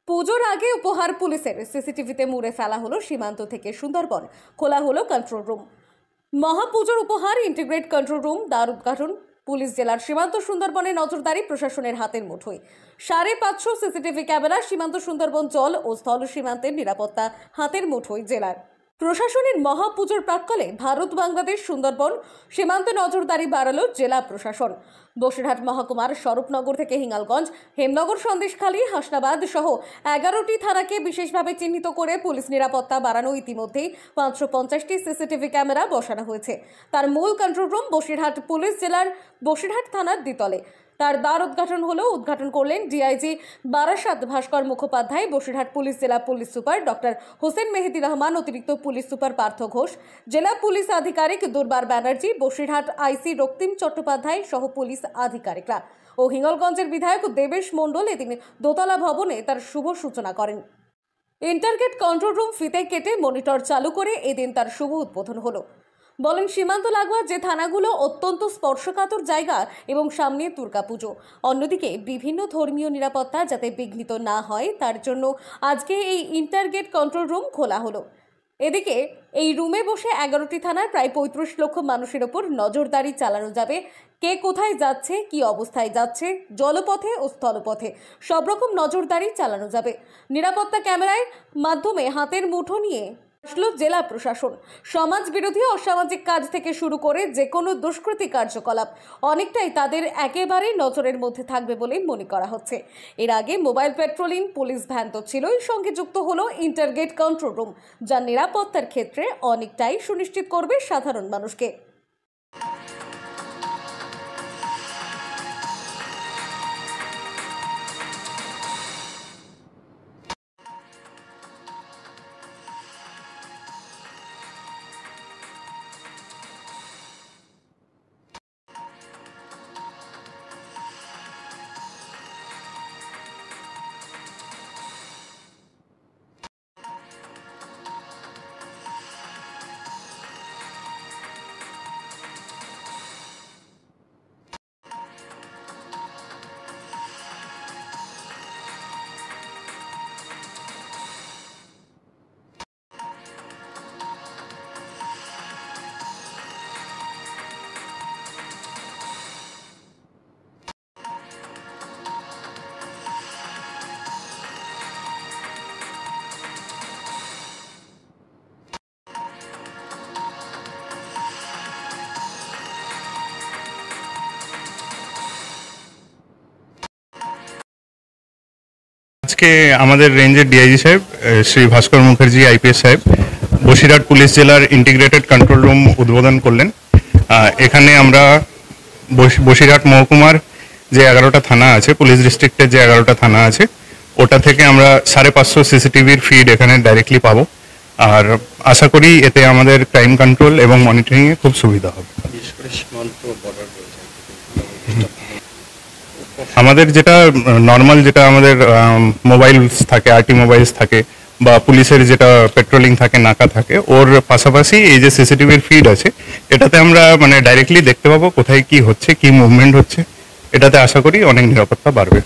পুজোর আগে উপহার পুলিশের সিসিটিভিতে মুড়ে ফেলা হলো সীমান্ত থেকে সুন্দরবন, খোলা হলো কন্ট্রোল রুম। মহাপুজোর উপহার ইন্টিগ্রেট কন্ট্রোল রুম দ্বার উদ্ঘাটন। পুলিশ জেলার সীমান্ত সুন্দরবনে নজরদারি প্রশাসনের হাতের মুঠোয়। 550 সিসিটিভি ক্যামেরা, সীমান্ত সুন্দরবন জল ও স্থল সীমান্তের নিরাপত্তা হাতের মুঠোয় জেলার প্রশাসনের। মহাপুজোর প্রাক্কালে ভারত বাংলাদেশ সুন্দরবন সীমান্তে নজরদারি বাড়ালো জেলা প্রশাসন। বসিরহাট মহকুমার স্বরূপনগর থেকে হিঙ্গলগঞ্জ, হেমনগর, সন্দেশখালী, হাসনাবাদ সহ 11টি থানাকে বিশেষভাবে চিহ্নিত করে পুলিশ নিরাপত্তা বাড়ানো। ইতিমধ্যেই 550টি সিসিটিভি ক্যামেরা বসানো হয়েছে। তার মূল কন্ট্রোল রুম বসিরহাট পুলিশ জেলার বসিরহাট থানার দ্বিতলে। তার দ্বার উদ্ঘাটন করলেন ডিআইজি বারাসাত ভাস্কর মুখোপাধ্যায়, বসিরহাট পুলিশ জেলা পুলিশ সুপার ডক্টর হোসেন মেহেদি রহমান, অতিরিক্ত পুলিশ সুপার পার্থ ঘোষ, জেলা পুলিশ আধিকারিক দুর্বার ব্যানার্জি, বসিরহাট আইসি রক্তিম চট্টোপাধ্যায় সহ পুলিশ আধিকারিকরা ও হিঙ্গলগঞ্জের বিধায়ক দেবেশ মণ্ডল এদিন দোতলা ভবনে তার শুভ সূচনা করেন। ইন্টারগেট কন্ট্রোল রুম ফিতে কেটে মনিটর চালু করে এদিন তার শুভ উদ্বোধন হলো। বলেন, সীমান্ত লাগোয়া যে থানাগুলো অত্যন্ত স্পর্শকাতর জায়গা এবং সামনে দুর্গাপুজো, অন্যদিকে বিভিন্ন ধর্মীয় নিরাপত্তা যাতে বিঘ্নিত না হয় তার জন্য আজকে এই ইন্টারগেট কন্ট্রোল রুম খোলা হলো। এদিকে এই রুমে বসে 11টি থানার প্রায় 35 লক্ষ মানুষের ওপর নজরদারি চালানো যাবে। কে কোথায় যাচ্ছে, কি অবস্থায় যাচ্ছে, জলপথে ও স্থলপথে সব রকম নজরদারি চালানো যাবে। নিরাপত্তা ক্যামেরার মাধ্যমে হাতের মুঠো নিয়ে আসলো জেলা প্রশাসন। সমাজ বিরোধী অসামাজিক কাজ থেকে শুরু করে যে কোনো দুষ্কৃতী কার্যকলাপ অনেকটাই তাদের একেবারে নজরের মধ্যে থাকবে বলে মনে করা হচ্ছে। এর আগে মোবাইল পেট্রোলিং পুলিশ ভ্যান তো ছিলই, সঙ্গে যুক্ত হলো ইন্টারগেট কন্ট্রোল রুম, যা নিরাপত্তার ক্ষেত্রে অনেকটাই সুনিশ্চিত করবে সাধারণ মানুষকে। আজকে আমাদের রেঞ্জের ডিআইজি সাহেব শ্রী ভাস্কর মুখার্জি আইপিএস সাহেব বসিরহাট পুলিশ জেলার ইন্টিগ্রেটেড কন্ট্রোল রুম উদ্বোধন করলেন। এখানে আমরা বসিরহাট মহকুমার যে 11টা থানা আছে, পুলিশ ডিস্ট্রিক্টের যে 11টা থানা আছে, ওটা থেকে আমরা 550 সিসিটিভির ফিড এখানে ডাইরেক্টলি পাবো। আর আশা করি এতে আমাদের ক্রাইম কন্ট্রোল এবং মনিটরিংয়ে খুব সুবিধা হবে। আমাদের যেটা নর্মাল, যেটা আমাদের মোবাইলস থাকে, আরটি মোবাইলস থাকে বা পুলিশের যেটা পেট্রোলিং থাকে, নাকা থাকে, ওর পাশাপাশি এই যে সিসিটিভির ফিড আছে, এটাতে আমরা মানে ডাইরেক্টলি দেখতে পাবো কোথায় কি হচ্ছে, কি মুভমেন্ট হচ্ছে। এটাতে আশা করি অনেক নিরাপত্তা বাড়বে।